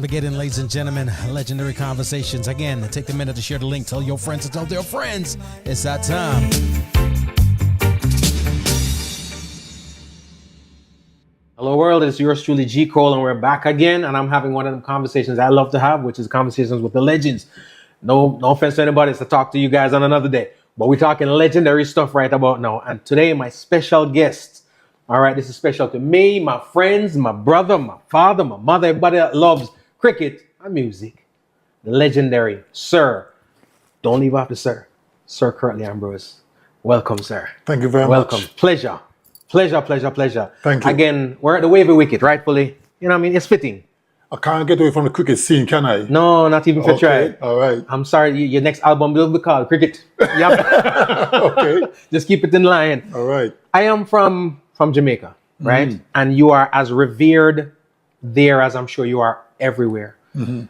Time to get in, ladies and gentlemen. Legendary Conversations. Again, take a minute to share the link. Tell your friends to tell their friends. It's that time. Hello, world. It's yours truly, G. Cole, and we're back again. And I'm having one of the conversations I love to have, which is conversations with the legends. No offense to anybody. It's to talk to you guys on another day. But we're talking legendary stuff right about now. And today, my special guest. All right, this is special to me, my friends, my brother, my father, my mother, everybody that loves cricket and music. The legendary Sir, don't leave off the Sir, Sir Curtly Ambrose. Welcome, sir. Thank you very much. Welcome. Pleasure. Thank you. Again, we're at the Wavy Wicket, rightfully. You know what I mean? It's fitting. I can't get away from the cricket scene, can I? No, not even for try. All right. I'm sorry, your next album will be called Cricket. Yep. Okay. Just keep it in line. All right. I am from Jamaica, right? And you are as revered there as I'm sure you are everywhere.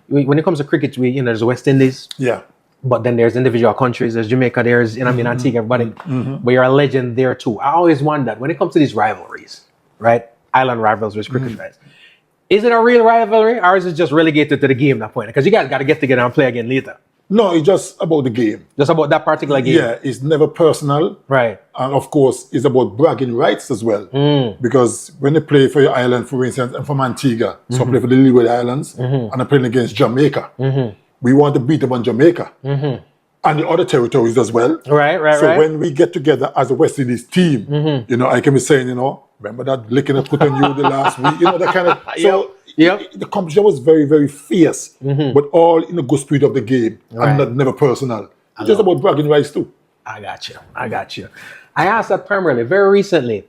When it comes to cricket, there's the West Indies. Yeah. But then there's individual countries. There's Jamaica. There's, Antigua, everybody. But you're a legend there too. I always wondered when it comes to these rivalries, right? Island rivalries, cricket guys. Is it a real rivalry, or is it just relegated to the game at that point? Because you guys got to get together and play again later. No, it's just about the game. Just about that particular game. Yeah, it's never personal. Right. And of course, it's about bragging rights as well. Because when they play for your island, for instance, I'm from Antigua, so I play for the Leeward Islands, and I'm playing against Jamaica. We want to beat them on Jamaica. And the other territories as well. Right. So when we get together as a West Indies team, I can be saying, remember that licking I put on you the last week, that kind of. So the competition was very, very fierce, but all in the good spirit of the game, and not never personal. It's just about bragging rights too. I got you. I asked that primarily very recently.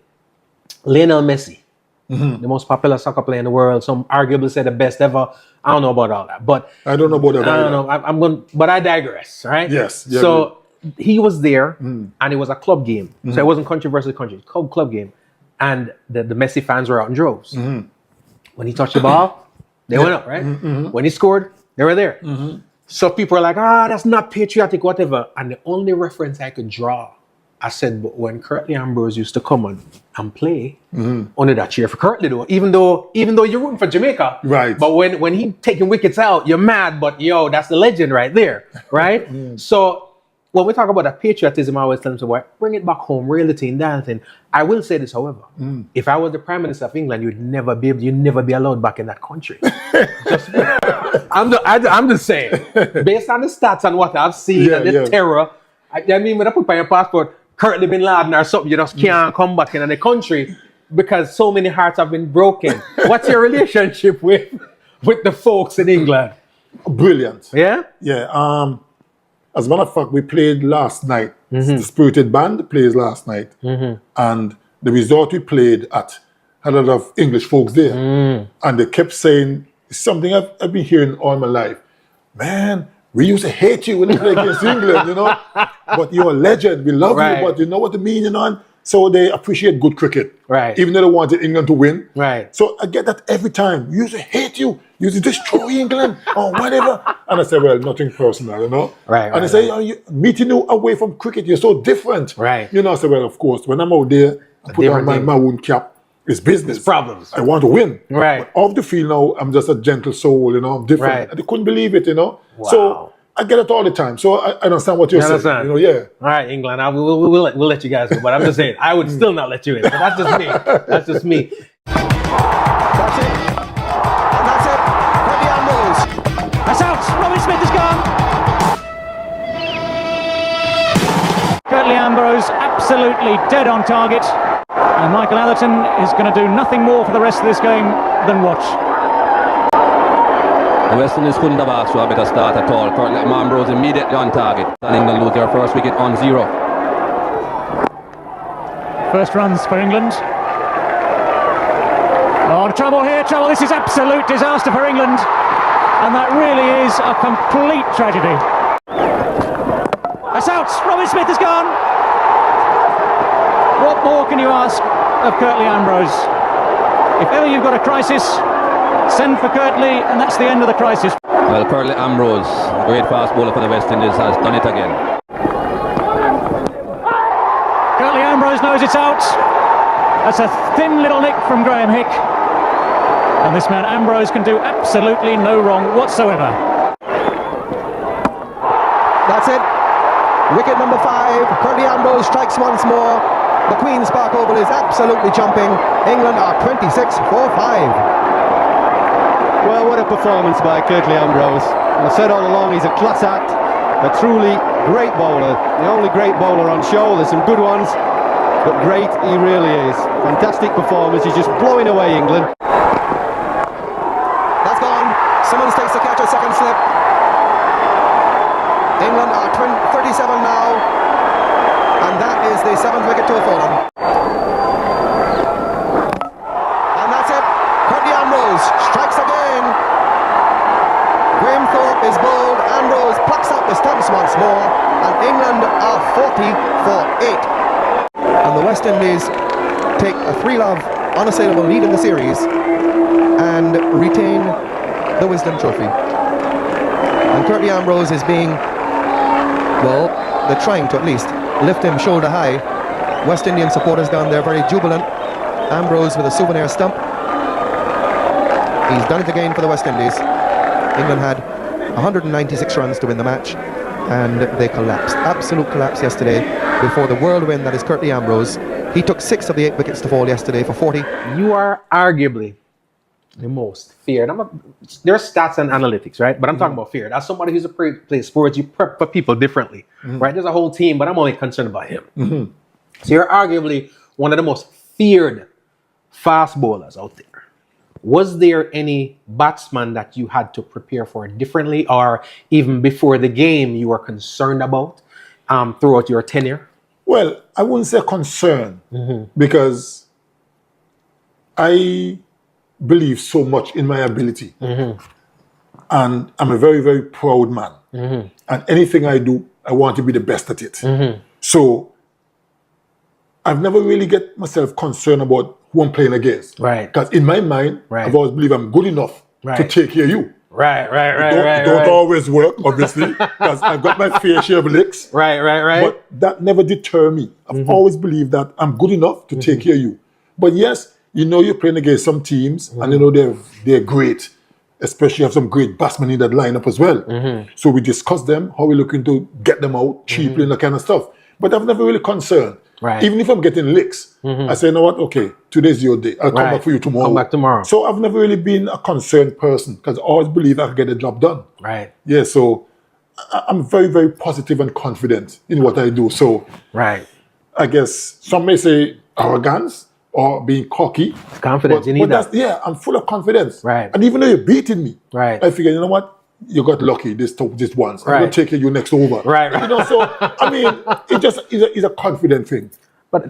Lionel Messi, the most popular soccer player in the world, some arguably say the best ever. I don't know about all that, but I don't know about that. I don't know. I'm going, but I digress, right? Yes. Yeah, so he was there, and it was a club game, so it wasn't country versus country, club game, and the Messi fans were out in droves. When he touched the ball, they went up, right? When he scored, they were there. So people are like, that's not patriotic, whatever. And the only reference I could draw, I said, but when Curtly Ambrose used to come on and play, only that cheer for Curtly though, even though you're rooting for Jamaica. Right. But when he taking wickets out, you're mad, but that's the legend right there, right? So when we talk about that patriotism, I always tell them, bring it back home, reality and dancing. I will say this, however, if I was the Prime Minister of England, you'd never be allowed back in that country. I'm just saying, based on the stats and what I've seen and the terror, when I put by your passport, Curtly bin Laden or something, you just can't come back in the country because so many hearts have been broken. What's your relationship with the folks in England? Brilliant. Yeah? Yeah. As a matter of fact, we played last night. The Spirited Band plays last night. And the resort we played at had a lot of English folks there. And they kept saying, it's something I've been hearing all my life. Man, we used to hate you when you play against England, But you're a legend. We love you, but you know what I mean, And so they appreciate good cricket. Right. Even though they wanted England to win. Right. So I get that every time. We used to hate you. You used to destroy England or whatever. And I say, well, nothing personal, Right. And they say, meeting you away from cricket, you're so different. Right. I say, well, of course, when I'm out there, I put on my own cap. It's business. It's problems. I want to win. Right. But off the field now, I'm just a gentle soul, I'm different. Right. And they couldn't believe it, Wow. So I get it all the time. So I understand what you're saying. Yeah. All right, England. We'll let you guys go. But I'm just saying, I would still not let you in. But that's just me. That's just me. That's it. Curtly Ambrose. That's out. Robin Smith is gone. Curtly Ambrose absolutely dead on target. And Michael Atherton is going to do nothing more for the rest of this game than watch. The West Indies couldn't have asked for a better start at all. Curtly Ambrose immediately on target. And England lose their first wicket on 0. First runs for England. Oh, trouble here, trouble. This is absolute disaster for England. And that really is a complete tragedy. That's out. Robin Smith is gone. What more can you ask of Curtly Ambrose? If ever you've got a crisis, send for Curtly, and that's the end of the crisis. Well, Curtly Ambrose, great fast bowler for the West Indies, has done it again. Curtly Ambrose knows it's out. That's a thin little nick from Graham Hick. And this man Ambrose can do absolutely no wrong whatsoever. That's it. Wicket number 5. Curtly Ambrose strikes once more. The Queen's Park Oval is absolutely jumping. England are 26 for 5. Well, what a performance by Curtly Ambrose. I've said all along he's a class act, a truly great bowler. The only great bowler on show. There's some good ones, but great he really is. Fantastic performance. He's just blowing away England. That's gone. Simmons takes the catch, a second slip. England are 37 now, and that is the 7th wicket to have fallen. And that's it. Curtly Ambrose strikes again. Graham Thorpe is bowled. Ambrose plucks out the stumps once more, and England are 40 for 8. And the West Indies take a 3-love unassailable lead in the series and retain the Wisdom Trophy. And Curtly Ambrose is being, well, they're trying to at least lift him shoulder high. West Indian supporters down there very jubilant. Ambrose with a souvenir stump. He's done it again for the West Indies. England had 196 runs to win the match, and they collapsed. Absolute collapse yesterday before the whirlwind that is Curtly Ambrose. He took 6 of the 8 wickets to fall yesterday for 40. You are arguably the most feared. There's stats and analytics, right? But I'm talking about feared. As somebody who's plays sports, you prep for people differently, right? There's a whole team, but I'm only concerned about him. So you're arguably one of the most feared fast bowlers out there. Was there any batsman that you had to prepare for differently, or even before the game you were concerned about throughout your tenure? Well, I wouldn't say concern, because I believe so much in my ability. And I'm a very, very proud man. And anything I do, I want to be the best at it. So I've never really get myself concerned about who I'm playing against. Right. Because in my mind, I've always believed I'm good enough to take care of you. It don't always work, obviously, because I've got my fair share of licks. But that never deter me. I've always believed that I'm good enough to take care of you. But yes, you know you're playing against some teams, and you know they're great. Especially have some great batsmen in that lineup as well. So we discuss them, how we're looking to get them out cheaply and that kind of stuff. But I've never really concerned. Even if I'm getting licks, I say, you know what, okay, today's your day. I'll come back for you tomorrow. Come back tomorrow. So I've never really been a concerned person, because I always believe I can get the job done. Yeah, so I'm very, very positive and confident in what I do. So I guess some may say arrogance or being cocky. It's confidence, you need that. Yeah, I'm full of confidence. And even though you're beating me, I figure, you know what? You got lucky this once. I'm going to take you next over. You know, so, I mean, it just is a confident thing.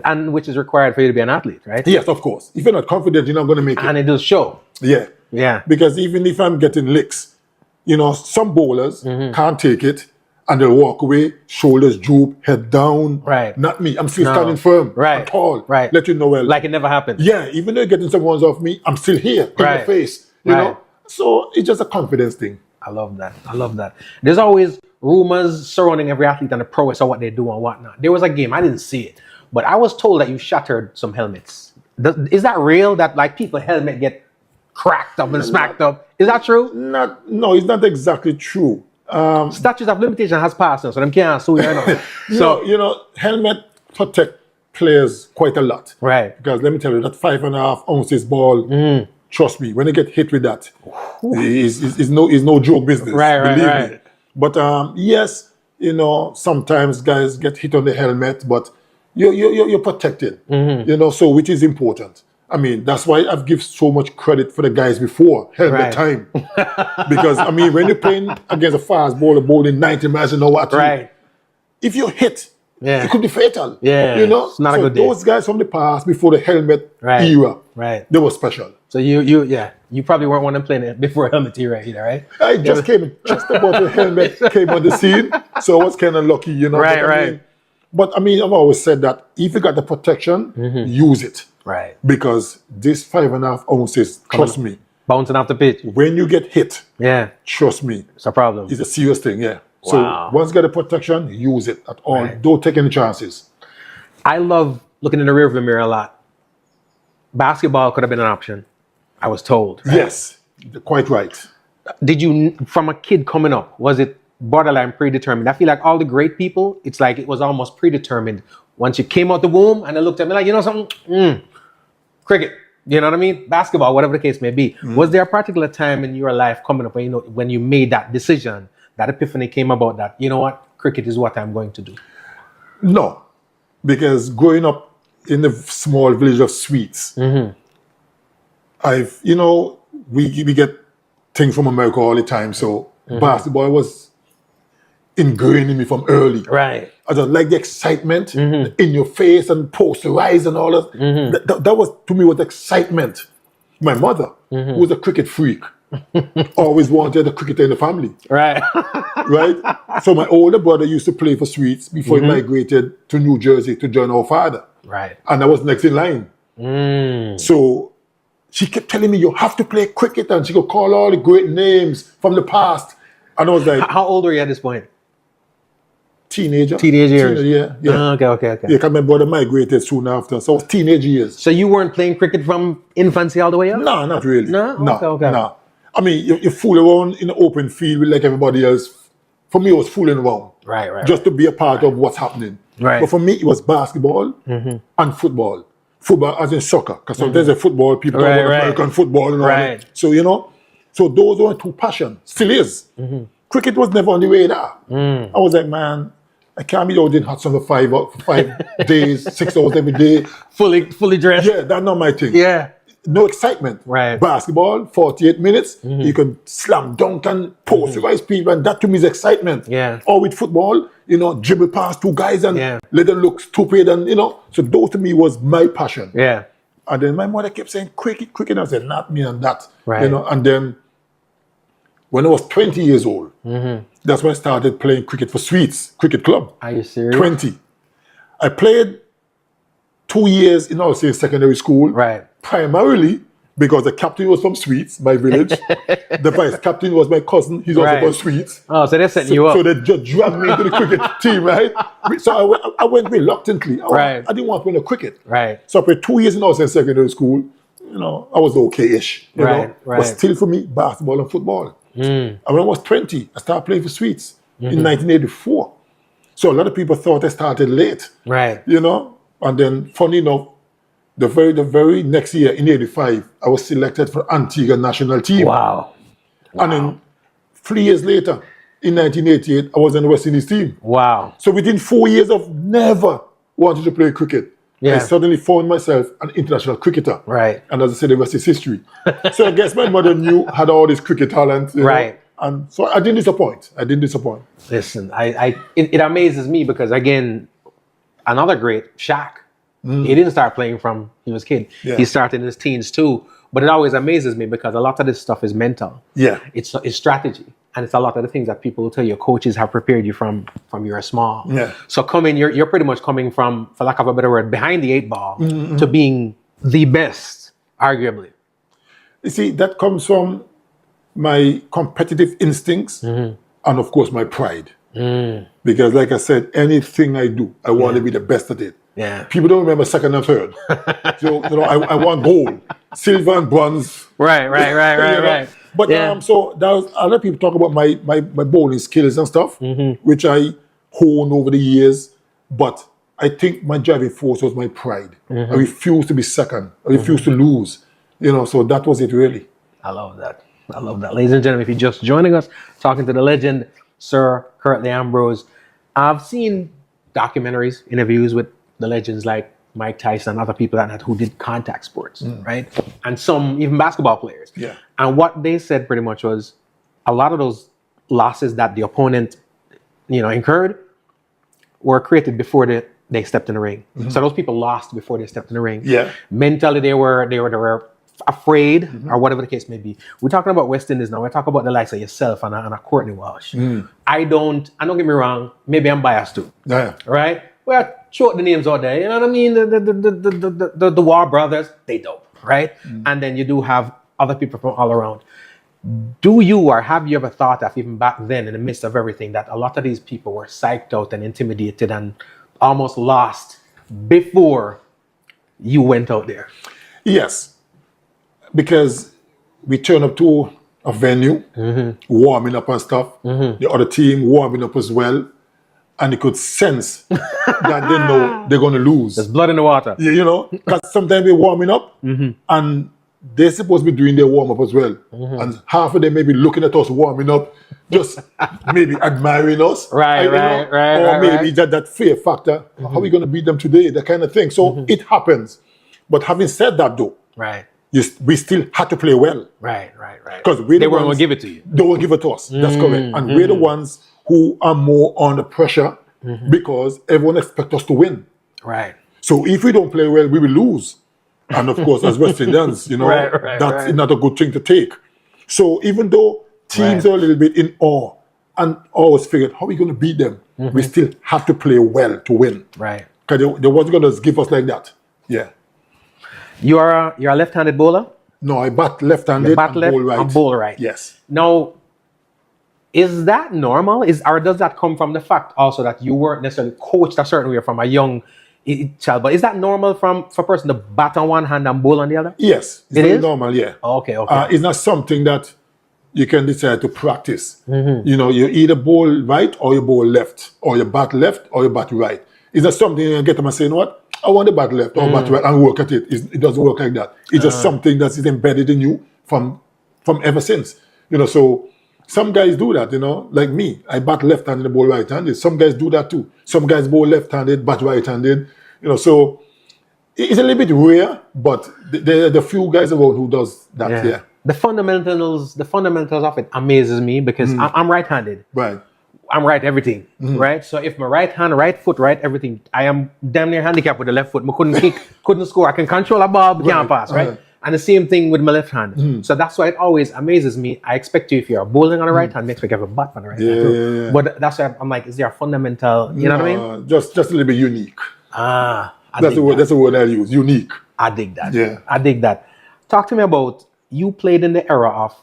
And which is required for you to be an athlete, right? Yes, of course. If you're not confident, you're not going to make it. And it does show. Yeah. Because even if I'm getting licks, you know, some bowlers can't take it, and they'll walk away, shoulders droop, head down. Not me. I'm still standing firm. At all. Let you know well. Like it never happened. Yeah, even though you're getting some ones off me, I'm still here in your face. You know? So it's just a confidence thing. I love that. There's always rumors surrounding every athlete and the prowess of what they do and whatnot. There was a game, I didn't see it, but I was told that you shattered some helmets. Is that real, that like people's helmet get cracked up and smacked up? Is that true? No, it's not exactly true. Statutes of limitation has passed now, so them can't sue you now. So, you know, helmet protect players quite a lot. Because let me tell you, that 5.5 ounces ball, trust me, when they get hit with that, it's no joke business. Believe me. But yes, you know, sometimes guys get hit on the helmet, but you're protected. You know, so which is important. I mean, that's why I've given so much credit for the guys before helmet time. Because I mean, when you're playing against a fast bowler bowling 90 miles an hour, if you hit, it could be fatal. You know, it's not a good day. Those guys from the past before the helmet era, they were special. So you probably weren't one of them playing it before helmet era either, right? I just about the helmet came on the scene, so I was kind of lucky, you know. But I mean, I've always said that if you got the protection, use it. Because this 5.5 ounces, trust me, bouncing off the pitch. When you get hit, trust me, it's a problem. It's a serious thing. So once you get the protection, use it at all. Don't take any chances. I love looking in the rearview mirror a lot. Basketball could have been an option. I was told. Yes, quite right. Did you, from a kid coming up, was it borderline predetermined? I feel like all the great people, it's like it was almost predetermined. Once you came out the womb and they looked at me like, you know something? Cricket. You know what I mean? Basketball, whatever the case may be. Was there a particular time in your life coming up when, when you made that decision, that epiphany came about that, you know what, cricket is what I'm going to do? No, because growing up in the small village of Sweets, we get things from America all the time. So basketball was ingrained in me from early. Right. I just like the excitement in your face and posterize and all that. That was, to me, was excitement. My mother, who was a cricket freak, always wanted a cricketer in the family. Right. Right? So my older brother used to play for Sweets before he migrated to New Jersey to join our father. Right. And I was next in line. So she kept telling me, you have to play cricket, and she could call all the great names from the past. And I was like, How old were you at this point? Teenage years. Yeah. Okay. Yeah, because my brother migrated soon after. So it was teenage years. So you weren't playing cricket from infancy all the way up? No, not really. No? Okay. No. I mean, you fool around in the open field like everybody else. For me, it was fooling around. Right. Just to be a part of what's happening. Right. But for me, it was basketball and football. Football as in soccer. Because sometimes in football, people talk about American football and all that. So, so those were two passions. Still is. Cricket was never on the radar. I was like, man, I can't be out in hot sun for 5 days, 6 hours every day. Fully dressed. Yeah, that's not my thing. Yeah. No excitement. Right. Basketball, 48 minutes, you can slam dunk and posterize people, and that to me is excitement. Yeah. Or with football, dribble past two guys and let them look stupid, and so those to me was my passion. Yeah. And then my mother kept saying, cricket, and I said, not me and that. Right. And then when I was 20 years old, that's when I started playing cricket for Sweets Cricket Club. Are you serious? 20. I played 2 years in our secondary school. Right. Primarily because the captain was from Sweets, my village. The vice captain was my cousin. He's also from Sweets. Oh, so they're setting you up. So they just dragged me into the cricket team, right? So I went reluctantly. I didn't want to play no cricket. Right. So I played 2 years in our secondary school. I was okay-ish. Right. But still for me, basketball and football. And when I was 20, I started playing for Sweets in 1984. So a lot of people thought I started late. Right. And then, funny enough, the very next year, in 85, I was selected for Antigua national team. Wow. And then 3 years later, in 1988, I was on the West Indies team. Wow. So within 4 years of never wanting to play cricket, I suddenly found myself an international cricketer. Right. And as I said, the rest is history. So I guess my mother had all this cricket talent. Right. And so I didn't disappoint. Listen, it amazes me because, again, another great, Shaq. He didn't start playing from he was a kid. Yeah. He started in his teens too. But it always amazes me because a lot of this stuff is mental. Yeah. It's strategy. And it's a lot of the things that people will tell you coaches have prepared you from you're small. Yeah. So you're pretty much coming from, for lack of a better word, behind the 8 ball to being the best, arguably. You see, that comes from my competitive instincts and, of course, my pride. Because, like I said, anything I do, I want to be the best at it. Yeah. People don't remember second and third. So, I want gold, silver and bronze. Right. But so that was, a lot of people talk about my bowling skills and stuff, which I honed over the years. But I think my driving force was my pride. I refused to be second. I refused to lose. So that was it really. I love that. Ladies and gentlemen, if you're just joining us, talking to the legend, Sir Curtly Ambrose. I've seen documentaries, interviews with the legends like Mike Tyson and other people who did contact sports, right? And some even basketball players. Yeah. And what they said pretty much was a lot of those losses that the opponent, incurred were created before they stepped in the ring. So those people lost before they stepped in the ring. Yeah. Mentally, they were afraid or whatever the case may be. We're talking about West Indies now. We're talking about the likes of yourself and a Courtney Walsh. I don't get me wrong. Maybe I'm biased too. Yeah. Right? Well, short the names out there. You know what I mean? The War brothers, they dope, right? And then you do have other people from all around. Do you or have you ever thought of, even back then in the midst of everything, that a lot of these people were psyched out and intimidated and almost lost before you went out there? Yes. because we turn up to a venue, warming up and stuff. The other team warming up as well. And you could sense that they know they're going to lose. There's blood in the water. You know, because sometimes we're warming up and they're supposed to be doing their warm-up as well. And half of them may be looking at us warming up, just maybe admiring us. Right. Or maybe that fear factor. How are we going to beat them today? That kind of thing. So it happens. But having said that though, we still had to play well. Right. Because they weren't going to give it to you. They won't give it to us. That's correct. And we're the ones who are more under pressure because everyone expects us to win. Right. So if we don't play well, we will lose. And of course, as West Indians, you know, that's not a good thing to take. So even though teams are a little bit in awe and always figured, how are we going to beat them? We still have to play well to win. Right. Because they wasn't going to give us like that. Yeah. You're a left-handed bowler? No, I bat left-handed and bowl right. Yes. Now, is that normal? Or does that come from the fact also that you weren't necessarily coached a certain way from a young child? But is that normal for a person to bat on one hand and bowl on the other? Yes. It's very normal, yeah. Okay. It's not something that you can decide to practice. You know, you either bowl right or you bowl left, or you bat left or you bat right. It's not something you get them and say, you know what? I want to bat left or bat right and work at it. It doesn't work like that. It's just something that is embedded in you from ever since. You know, so some guys do that, you know, like me. I bat left-handed and bowl right-handed. Some guys do that too. Some guys bowl left-handed, bat right-handed. You know, so it's a little bit rare, but there are the few guys around who does that. Yeah. The fundamentals of it amazes me because I'm right-handed. Right. I'm right everything, right? So if my right hand, right foot, right everything, I am damn near handicapped with the left foot. I couldn't kick, couldn't score. I can control a ball, can't pass, right? And the same thing with my left hand. So that's why it always amazes me. I expect you, if you're bowling on the right hand, next week you have a bat on the right hand too. Yeah. But that's why I'm like, is there a fundamental, you know what I mean? Just a little bit unique. That's the word I use, unique. I dig that. Yeah. I dig that. Talk to me about, you played in the era of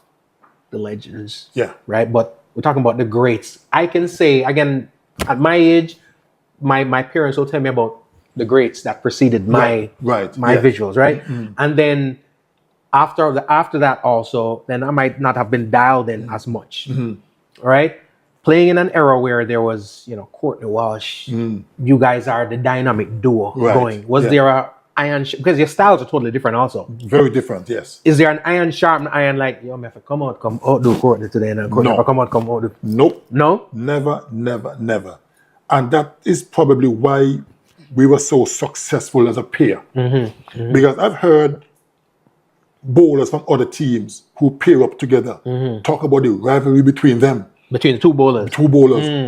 the legends. Yeah. Right? But we're talking about the greats. I can say, again, at my age, my parents will tell me about the greats that preceded my visuals, right? And then after that also, then I might not have been dialed in as much, right? Playing in an era where there was, you know, Courtney Walsh, you guys are the dynamic duo going. Was there a iron, because your styles are totally different also. Very different, yes. Is there an iron sharp iron like, yo, man, if I come out do Courtney today, and Courtney, if I come out do... Nope. No? Never. And that is probably why we were so successful as a pair. Because I've heard bowlers from other teams who pair up together talk about the rivalry between them. Between the two bowlers.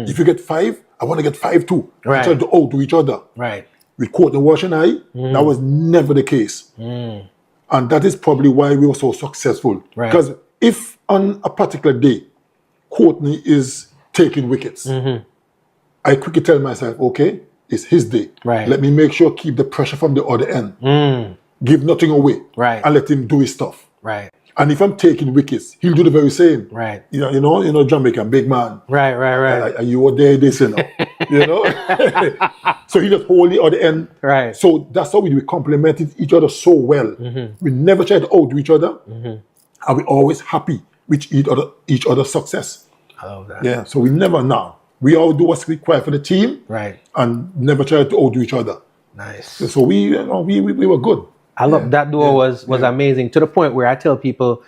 If you get 5, I want to get 5 too. Right. Try to outdo each other. Right. With Courtney Walsh and I, that was never the case. And that is probably why we were so successful. Because if on a particular day, Courtney is taking wickets, I quickly tell myself, okay, it's his day. Right. Let me make sure keep the pressure from the other end. Give nothing away. Right. And let him do his stuff. Right. And if I'm taking wickets, he'll do the very same. Right. You know, Jamaican, big man. Right. Are you were there, this, you know. You know? So he just hold the other end. Right. So that's how we complemented each other so well. We never tried to outdo each other. And we're always happy with each other's success. I love that. Yeah. So we all do what's required for the team. Right. And never try to outdo each other. Nice. So we were good. I love that duo was amazing, to the point where I tell people,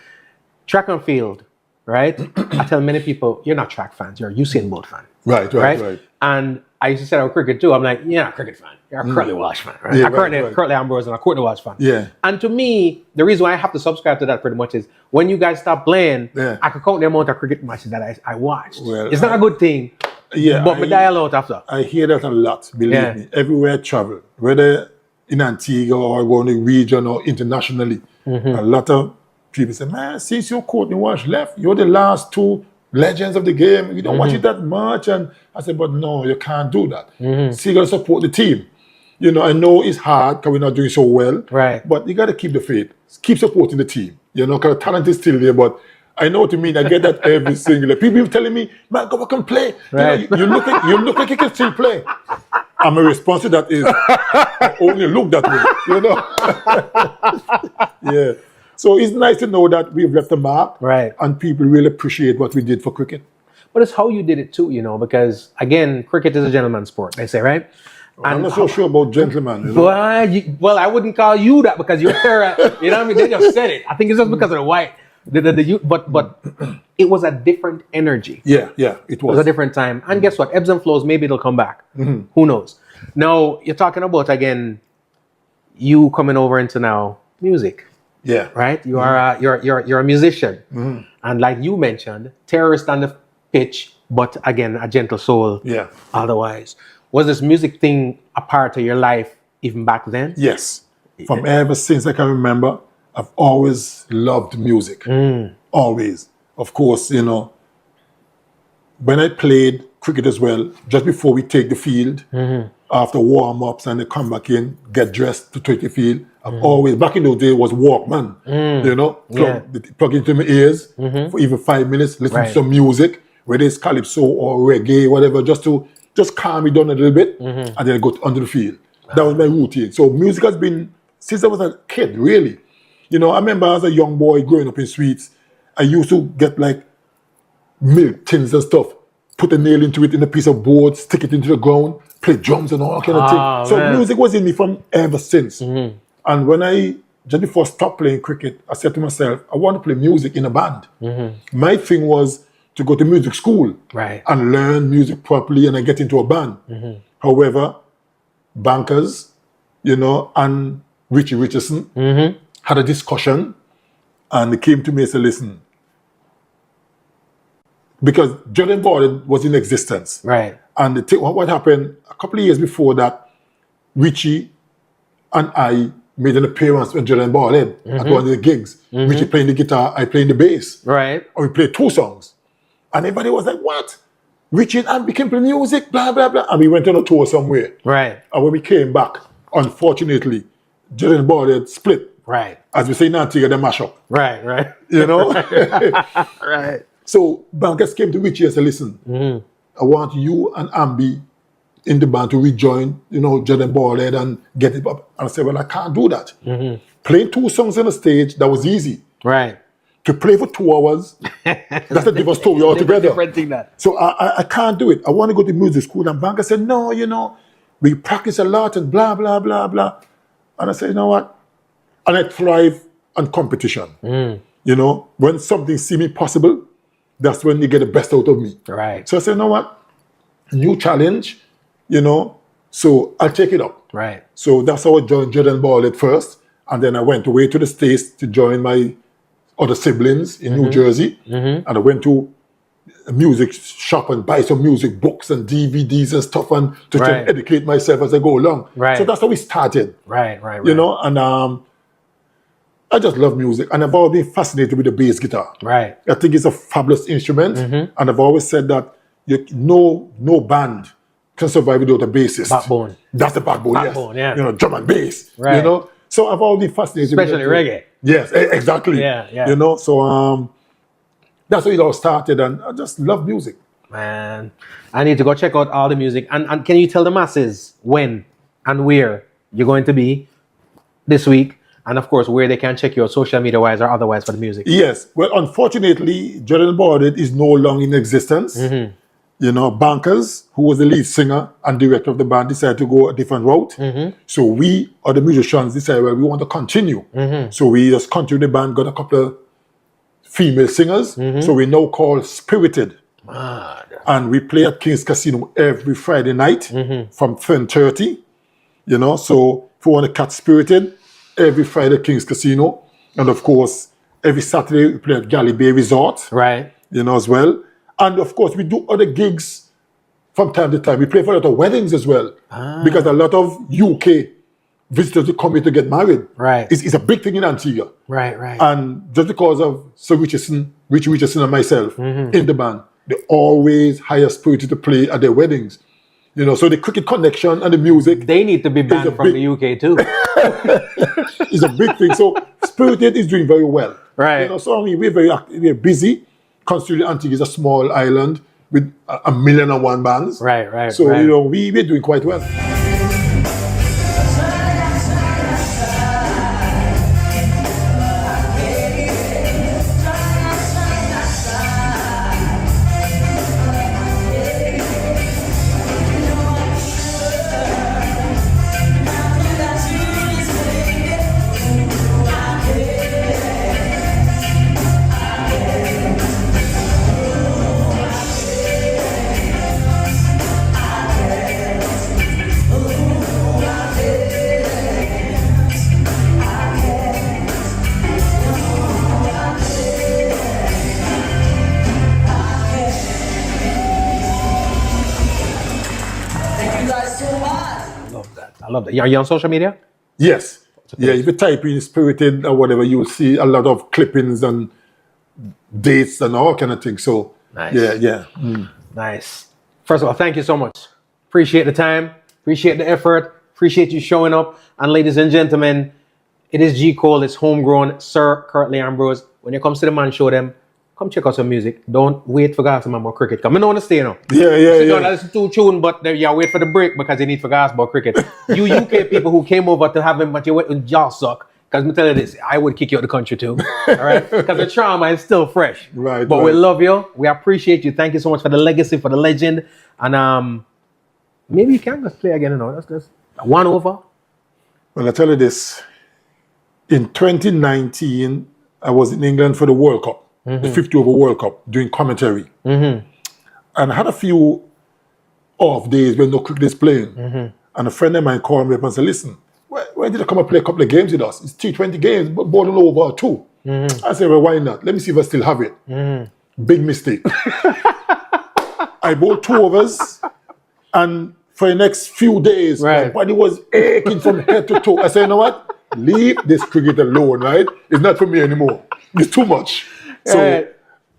track and field, right? I tell many people, you're not track fans, you're a Usain Bolt fan. Right. And I used to say that with cricket too. I'm like, you're not a cricket fan, you're a Curtly Walsh fan, right? Yeah, Curtly Ambrose and a Courtney Walsh fan. Yeah. And to me, the reason why I have to subscribe to that pretty much is when you guys stop playing, I could count the amount of cricket matches that I watched. Well, it's not a good thing. Yeah. But I dial out after. I hear that a lot, believe me. Everywhere I travel, whether in Antigua or going to region or internationally, a lot of people say, man, since you Courtney Walsh left, you're the last 2 legends of the game. You don't watch it that much. And I said, but no, you can't do that. So you got to support the team. You know, I know it's hard because we're not doing so well. Right. But you got to keep the faith. Keep supporting the team. You know, because the talent is still there. But I know what you mean. I get that every single day. People telling me, man, go back and play. Right. You know, you look like you can still play. And my response to that is, I only look that way, you know? Yeah. So it's nice to know that we've left a mark, Right. and people really appreciate what we did for cricket. But it's how you did it too, because again, cricket is a gentleman's sport, they say, right? I'm not so sure about gentlemen. You know? Well, I wouldn't call you that because you're, you know what I mean? They just said it. I think it's just because of the white. But it was a different energy. Yeah, it It was. was a different time. And guess what? Ebbs and flows, maybe it'll come back. Who knows? Now, you're talking about, again, you coming over into now music, Yeah. right? You are you're a musician. And like you mentioned, terrorist on the pitch, but again, a gentle soul. Yeah. Otherwise. Was this music thing a part of your life even back then? Yes. From ever since I can remember, I've always loved music. Always. Of course, when I played cricket as well, just before we take the field, after warm-ups and they come back in, get dressed to take the field, I've always, back in those days, was Walkman, plug into my ears for even 5 minutes, listen to some music, whether it's calypso or reggae, whatever, just calm me down a little bit, and then I go onto the field. That was my routine. So music has been, since I was a kid, really. I remember as a young boy growing up in Sweets, I used to get like milk tins and stuff, put a nail into it in a piece of board, stick it into the ground, play drums and all kind of things. So music was in me from ever since. And when I, just before I stopped playing cricket, I said to myself, I want to play music in a band. My thing was to go to music school and learn music properly and then get into a band. However, Bankers, and Richie Richardson had a discussion, and they came to me and said, listen, because Jordan Barbuda was in existence. Right. And what happened a couple of years before that, Richie and I made an appearance with Jordan Barbuda at one of the gigs. Richie playing the guitar, I playing the bass. Right. And we played 2 songs. And everybody was like, what? Richie and I became playing music, blah, blah, blah. And we went on a tour somewhere. Right. And when we came back, unfortunately, Jordan Barbuda split. Right. As we say in Antigua, they mash up. Right. Right. So Bankers came to Richie and said, listen, I want you and Ambi in the band to rejoin, Jordan Barbuda and get it up. And I said, well, I can't do that. Playing 2 songs on the stage, that was easy. Right. To play for 2 hours, that's a different story altogether. Different thing that. So I can't do it. I want to go to music school. And Banker said, no, we practice a lot and blah, blah, blah, blah. And I said, you know what? And I thrive on competition. When something seems impossible, that's when you get the best out of me. Right. So I said, you know what? New challenge, so I'll take it up. Right. So that's how I joined Jordan Barbuda first. And then I went away to the States to join my other siblings in New Jersey. And I went to a music shop and buy some music books and DVDs and stuff and to try and educate myself as I go along. Right. So that's how we started. Right. And I just love music. And I've always been fascinated with the bass guitar. Right. I think it's a fabulous instrument. And I've always said that no band can survive without a bassist. Backbone. That's the backbone, yes. Yeah. Drum and bass, Right. So I've always been fascinated Especially with reggae. Yes, exactly. Yeah. So that's how it all started, and I just love music. Man, I need to go check out all the music. And can you tell the masses when and where you're going to be this week? And of course, where they can check you out social media wise or otherwise for the music. Yes. Well, unfortunately, Jordan Barbuda is no longer in existence. Bankers, who was the lead singer and director of the band, decided to go a different route. So we, or the musicians, decided, well, we want to continue. So we just continued the band, got a couple of female singers. So we now call Spirited. And we play at King's Casino every Friday night from 10:30. So if you want to catch Spirited, every Friday at King's Casino. And of course, every Saturday we play at Galley Bay Resort. Right. As well. And of course, we do other gigs from time to time. We play for a lot of weddings as well. Because a lot of UK visitors who come here to get married. Right. It's a big thing in Antigua. Right. And just because of Sir Richie Richardson and myself in the band, they always hire Spirited to play at their weddings. So the cricket connection and the music. They need to be banned from the UK too. It's a big thing. So Spirited is doing very well. Right. So we're very active, we're busy. Considering Antigua is a small island with 1,000,001 bands. Right. So, we're doing quite well. love that. Are you on social media? Yes. Yeah, if you type in Spirited or whatever, you'll see a lot of clippings and dates and all kind of things. So, Nice. yeah. Nice. First of all, thank you so much. Appreciate the time. Appreciate the effort. Appreciate you showing up. And ladies and gentlemen, it is G. Cole. It's homegrown. Sir Curtly Ambrose. When you come to the man show them, come check out some music. Don't wait for guys to remember cricket. Come on, stay now. Yeah. Don't listen to tune, but you wait for the break because you need to ask about cricket. You UK people who came over to have him, but you went with jaw suck. Because me tell you this, I would kick you out of the country too. All right? Because the trauma is still fresh. Right. But we love you. We appreciate you. Thank you so much for the legacy, for the legend. And maybe you can just play again, That's just 1 over. Well, I tell you this. In 2019, I was in England for the World Cup, the 50 over World Cup, doing commentary. And I had a few off days when no cricket is playing. And a friend of mine called me up and said, listen, why did I come and play a couple of games with us? It's T20 games, but bowling over 2. I said, well, why not? Let me see if I still have it. Big mistake. I bowled 2 overs, and for the next few days, my body was aching from head to toe. I said, you know what? Leave this cricket alone, right? It's not for me anymore. It's too much. So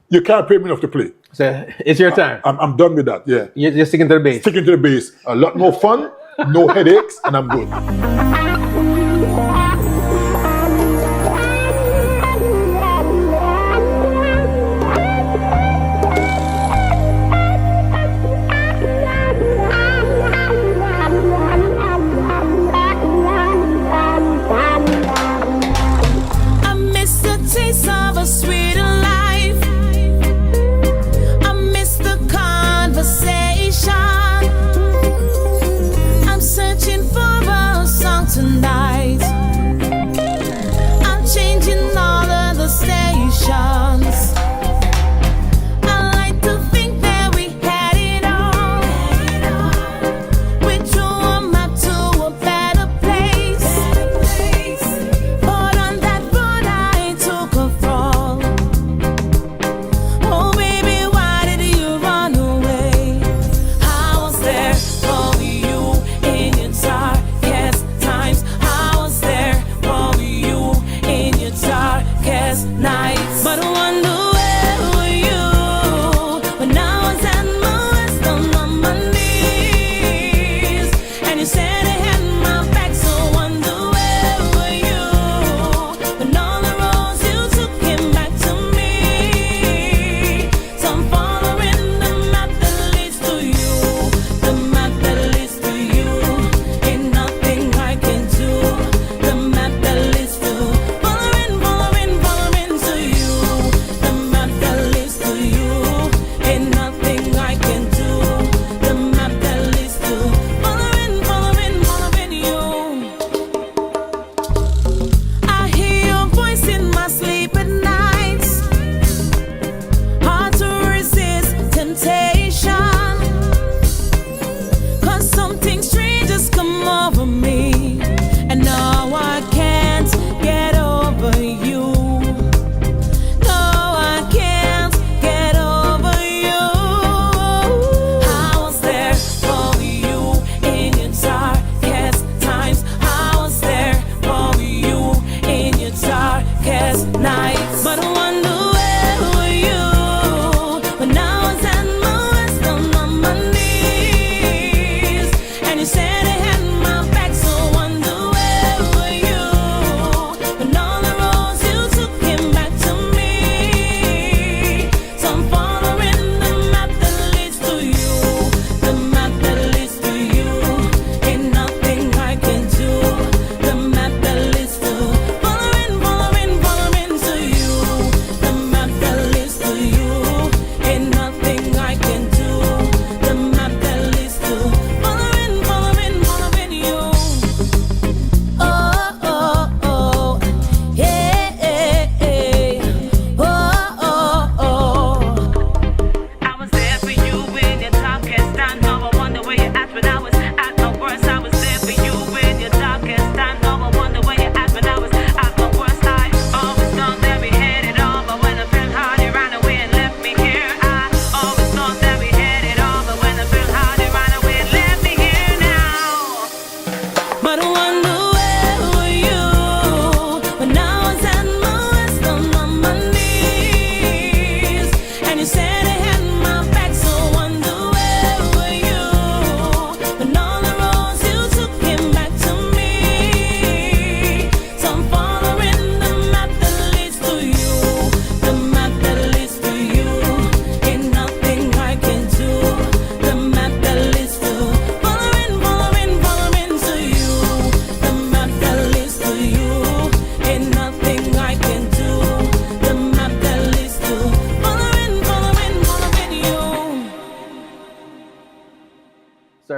you can't pay me enough to play. So it's your time. I'm done with that, yeah. You're sticking to the base. Sticking to the base. A lot more fun, no headaches, and I'm good. I'm searching for a song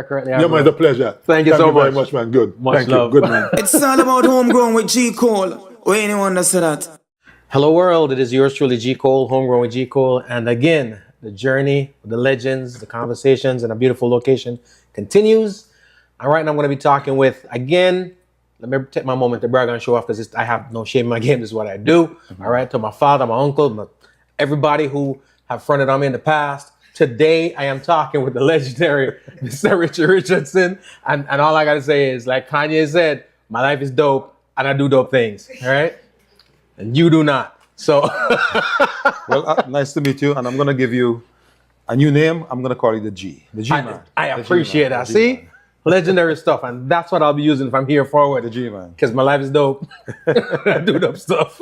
Curtly Yeah, man, Ambrose. it's a pleasure. Thank you so very much. much, man. Good. Much Thank love. you. Good, man. It's all about homegrown with G. Cole. Or anyone that said that. Hello world, it is yours truly, G. Cole, homegrown with G. Cole. And again, the journey, the legends, the conversations, and a beautiful location continues. And right now I'm going to be talking with, again, let me take my moment to brag and show off because I have no shame in my game. This is what I do. All right, to my father, my uncle, everybody who have fronted on me in the past. Today, I am talking with the legendary Mr. Richie Richardson. And all I got to say is, like Kanye said, my life is dope and I do dope things. All right? And you do not. So, Well, nice to meet you. And I'm going to give you a new name. I'm going to call you the G. The G man. I The G appreciate man. that. The G See? man. Legendary stuff. And that's what I'll be using if I'm here forward. The G man. Because my life is dope. I do dope stuff.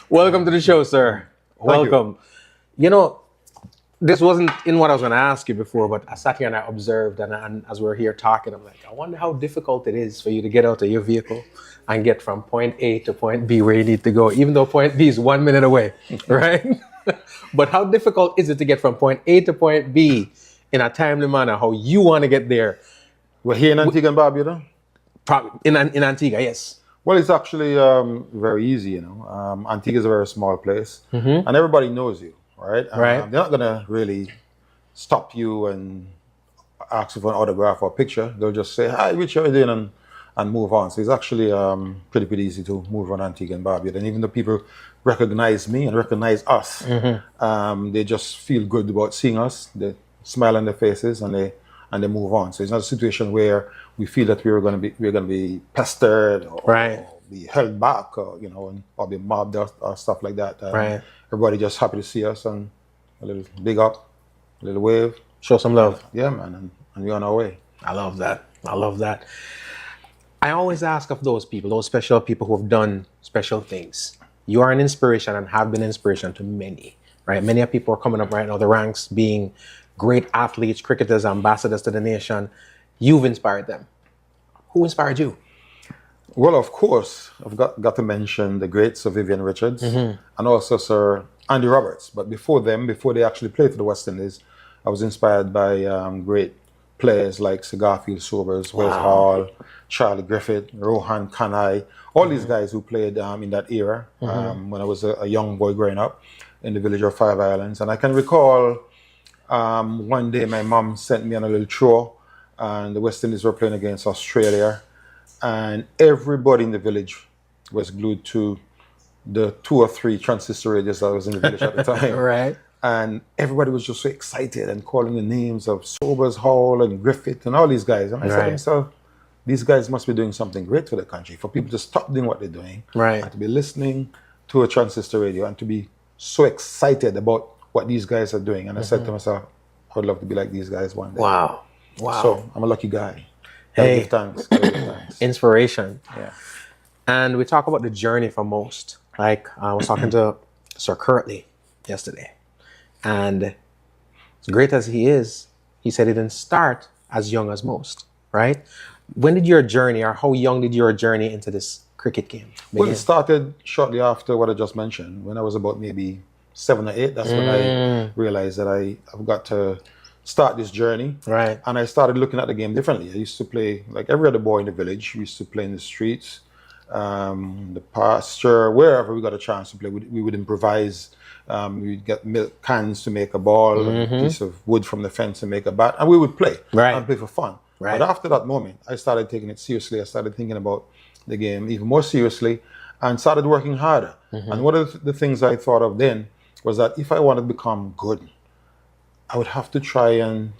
Welcome to the show, sir. Welcome. You know, this wasn't in what I was going to ask you before, but I sat here and I observed, and as we were here talking, I'm like, I wonder how difficult it is for you to get out of your vehicle and get from point A to point B where you need to go, even though point B is 1 minute away, right? But how difficult is it to get from point A to point B in a timely manner, how you want to get there? We're here in Antigua and Barbuda. In Antigua, yes. Well, it's actually very easy, you know. Antigua is a very small place, and everybody knows you, right? Right. They're not going to really stop you and ask you for an autograph or a picture. They'll just say, hi, Rich, how are you doing? And move on. So it's actually pretty easy to move around Antigua and Barbuda. And even though people recognize me and recognize us, they just feel good about seeing us. They smile on their faces and they move on. So it's not a situation where we feel that we're going to be pestered or, Right. or be held back, or you know, or be mobbed or stuff like that. Right. Everybody just happy to see us and a little big up, a little wave. Show some love. Yeah, man, and we're on our way. I love that. I love that. I always ask of those people, those special people who have done special things. You are an inspiration and have been an inspiration to many, right? Many people are coming up right now, the ranks being great athletes, cricketers, ambassadors to the nation. You've inspired them. Who inspired you? Well, of course, I've got to mention the great Sir Vivian Richards and also Sir Andy Roberts. But before they actually played for the West Indies, I was inspired by great players like Sir Garfield Sobers, Wes Hall, Charlie Griffith, Rohan Kanai, all these guys who played in that era when I was a young boy growing up in the village of Five Islands. And I can recall one day my mom sent me on a little tour and the West Indies were playing against Australia. And everybody in the village was glued to the 2 or 3 transistor radios that was in the village at the time. Right. And everybody was just so excited and calling the names of Sobers, Hall, and Griffith, and all these guys. And I said to myself, these guys must be doing something great for the country, for people to stop doing what they're doing, Right. and to be listening to a transistor radio and to be so excited about what these guys are doing. And I said to myself, I would love to be like these guys one day. Wow. Wow. So I'm a lucky guy. Hey. Give thanks. Gotta give thanks. Inspiration. Yeah. And we talk about the journey for most. Like I was talking to Sir Curtly yesterday. And as great as he is, he said he didn't start as young as most, right? When did your journey, or how young did your journey into this cricket game begin? Well, it started shortly after what I just mentioned. When I was about maybe 7 or 8, that's when I realized that I've got to start this journey. Right. And I started looking at the game differently. I used to play, like every other boy in the village, we used to play in the streets, the pasture, wherever we got a chance to play. We would improvise. We'd get milk cans to make a ball, a piece of wood from the fence to make a bat, and we would play and play for fun. Right. But after that moment, I started taking it seriously. I started thinking about the game even more seriously and started working harder. And one of the things I thought of then was that if I wanted to become good, I would have to try and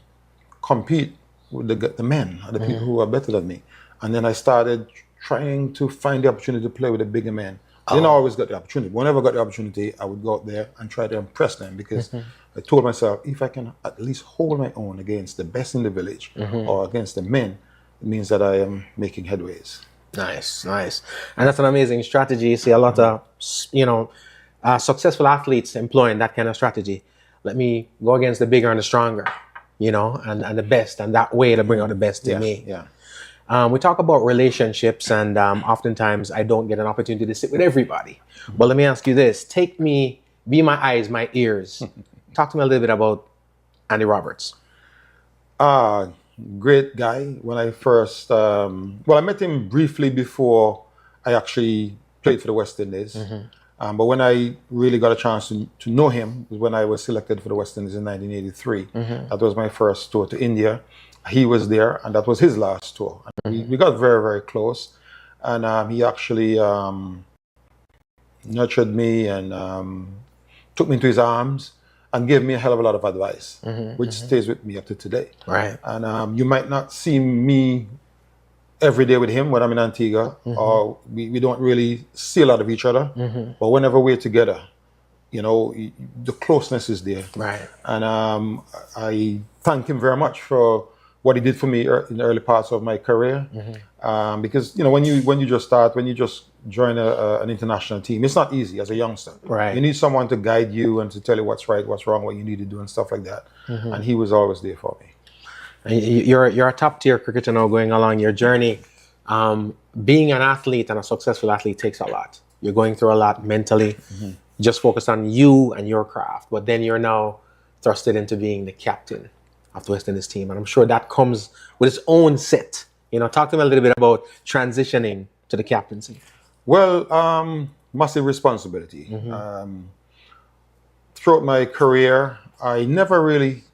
compete with the men, the people who are better than me. And then I started trying to find the opportunity to play with the bigger men. I didn't always get the opportunity. Whenever I got the opportunity, I would go out there and try to impress them because I told myself, if I can at least hold my own against the best in the village or against the men, it means that I am making headways. Nice, nice. And that's an amazing strategy. You see a lot of, successful athletes employing that kind of strategy. Let me go against the bigger and the stronger, and the best, and that way to bring out the best in me. Yeah. We talk about relationships, and oftentimes I don't get an opportunity to sit with everybody. But let me ask you this. Be my eyes, my ears. Talk to me a little bit about Andy Roberts. great guy. When I first, I met him briefly before I actually played for the West Indies. But when I really got a chance to know him was when I was selected for the West Indies in 1983. That was my first tour to India. He was there, and that was his last tour. And we got very, very close. And he actually nurtured me and took me into his arms and gave me a hell of a lot of advice, which stays with me up to today. Right. And you might not see me every day with him when I'm in Antigua, or we don't really see a lot of each other. But whenever we're together, the closeness is there. Right. And I thank him very much for what he did for me in the early parts of my career. Because when you just start, when you just join an international team, it's not easy as a youngster. Right. You need someone to guide you and to tell you what's right, what's wrong, what you need to do, and stuff like that. And he was always there for me. And you're a top tier cricketer now, going along your journey. Being an athlete and a successful athlete takes a lot. You're going through a lot mentally. Just focus on you and your craft, but then you're now thrusted into being the captain of the West Indies team, and I'm sure that comes with its own set. Talk to me a little bit about transitioning to the captaincy. Well, massive responsibility. Throughout my career, I never really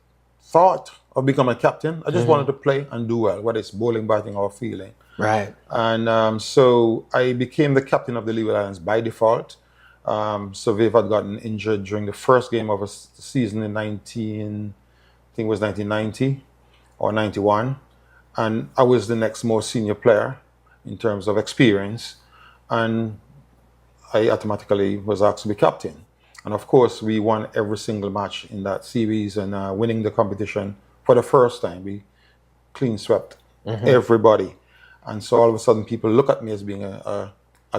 thought of becoming a captain. I just wanted to play and do well, whether it's bowling, batting, or fielding. Right. And so I became the captain of the Leeward Islands by default. So Viv had gotten injured during the first game of a season in 1990 or 91. And I was the next most senior player in terms of experience. And I automatically was asked to be captain. And of course, we won every single match in that series, and winning the competition for the first time. We clean swept everybody. And so all of a sudden, people look at me as being a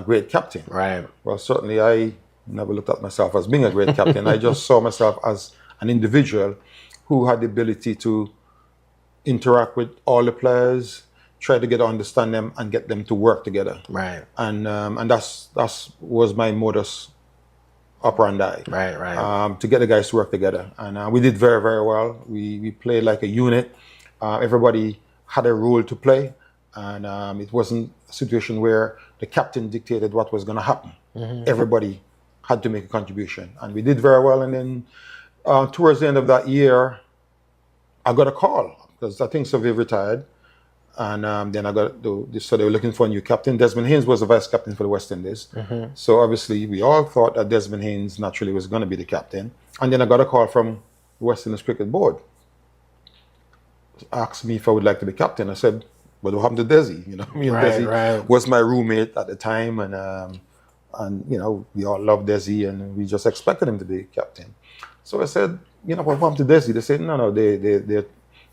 great captain. Right. Well, certainly I never looked at myself as being a great captain. I just saw myself as an individual who had the ability to interact with all the players, try to get to understand them and get them to work together. Right. And that's was my modus operandi. Right. To get the guys to work together. And we did very, very well. We played like a unit. Everybody had a role to play. And it wasn't a situation where the captain dictated what was going to happen. Everybody had to make a contribution. And we did very well. And then towards the end of that year, I got a call because I think Sir Viv retired. And then so they were looking for a new captain. Desmond Haynes was the vice captain for the West Indies. So obviously we all thought that Desmond Haynes naturally was going to be the captain. And then I got a call from the West Indies Cricket Board. Asked me if I would like to be captain. I said, what happened to Desi? Desi was my roommate at the time, and we all loved Desi, and we just expected him to be captain. So I said, what happened to Desi? They said, no, they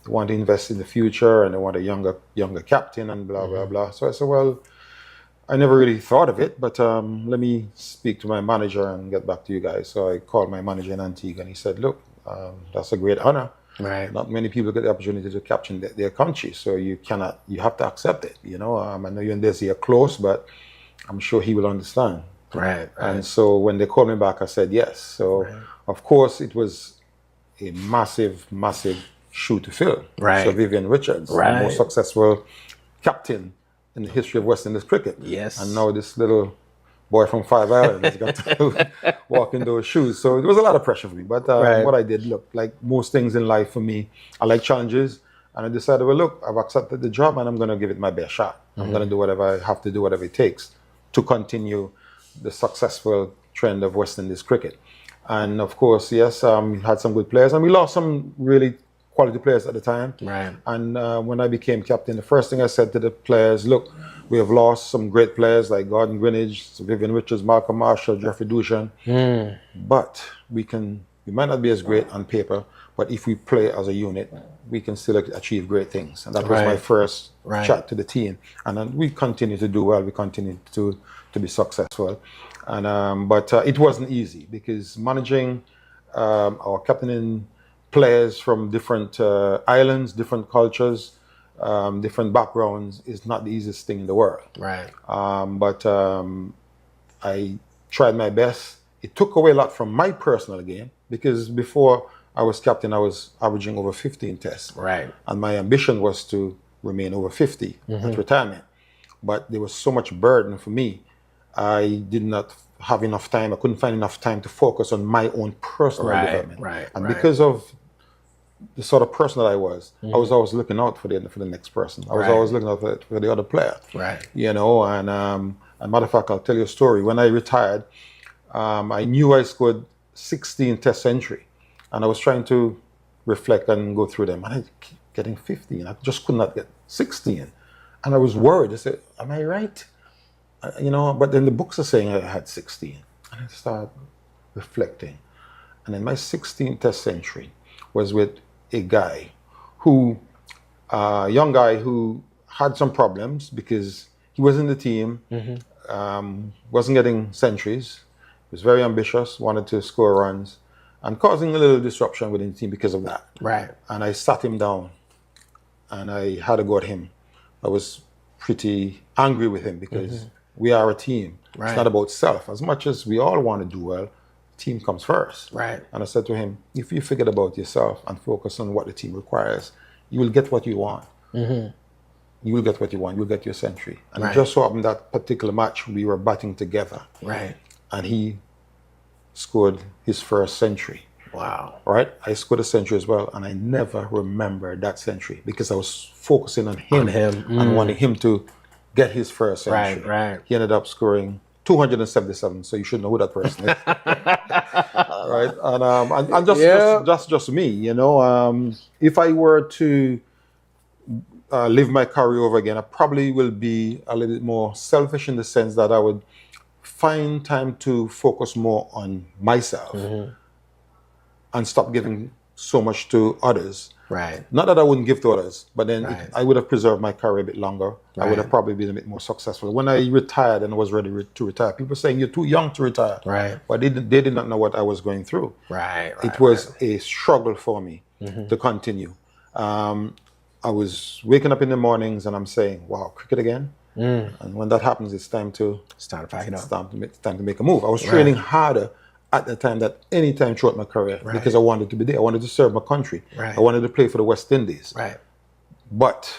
want to invest in the future, and they want a younger captain, and blah blah blah. So I said, well, I never really thought of it, but let me speak to my manager and get back to you guys. So I called my manager in Antigua, and he said, look, that's a great honor. Right. Not many people get the opportunity to captain their country, so you have to accept it. I know you and Desi are close, but I'm sure he will understand. Right. And so when they called me back, I said yes. So of course it was a massive, massive shoe to fill. Right. So Vivian Richards, the most successful captain in the history of West Indies cricket. Yes. And now this little boy from Five Islands got to walk in those shoes. So it was a lot of pressure for me. But what I did, look, like most things in life for me, I like challenges. And I decided, well, look, I've accepted the job and I'm going to give it my best shot. I'm going to do whatever I have to do, whatever it takes to continue the successful trend of West Indies cricket. And of course, yes, we had some good players and we lost some really quality players at the time. Right. And when I became captain, the first thing I said to the players, look, we have lost some great players like Gordon Greenidge, Vivian Richards, Malcolm Marshall, Jeffrey Dushan. But we might not be as great on paper, but if we play as a unit, we can still achieve great things. And that was my first chat to the team. And then we continue to do well. We continue to be successful. And but it wasn't easy because managing or captaining players from different islands, different cultures, different backgrounds is not the easiest thing in the world. Right. But I tried my best. It took away a lot from my personal game because before I was captain, I was averaging over 15 tests. Right. And my ambition was to remain over 50 at retirement. But there was so much burden for me. I did not have enough time. I couldn't find enough time to focus on my own personal development. And because of the sort of person that I was always looking out for the next person. I was always looking out for the other player. Right. You know, and a matter of fact, I'll tell you a story. When I retired, I knew I scored 16 test century, and I was trying to reflect and go through them, and I keep getting 15. I just could not get 16, and I was worried. I said, "Am I right?" You know, but then the books are saying I had 16, and I started reflecting, and then my 16th test century was with a guy who, a young guy who had some problems because he was in the team, wasn't getting centuries, was very ambitious, wanted to score runs, and causing a little disruption within the team because of that. Right. And I sat him down, and I had a go at him. I was pretty angry with him because we are a team. Right. It's not about self. As much as we all want to do well, team comes first. Right. And I said to him, if you forget about yourself and focus on what the team requires, you will get what you want. You will get what you want. You'll get your century. And it just so happened that particular match, we were batting together. Right. And he scored his first century. Wow. Right? I scored a century as well, and I never remembered that century because I was focusing on him, and wanting him to get his first century. Right. He ended up scoring 277, so you should know who that person is. Right? And just me, you know. If I were to live my career over again, I probably will be a little bit more selfish in the sense that I would find time to focus more on myself and stop giving so much to others. Right. Not that I wouldn't give to others, but then I would have preserved my career a bit longer. I would have Right. probably been a bit more successful. When I retired and was ready to retire, people were saying, you're too young to retire. Right. But they did not know what I was going through. Right. It was a struggle for me to continue. I was waking up in the mornings and I'm saying, wow, cricket again? And when that happens, it's time to pack it up. it's time to make a move. I was training harder at the time that any time throughout my career because I wanted to be there. I wanted to serve my country. Right. I wanted to play for the West Indies. Right. But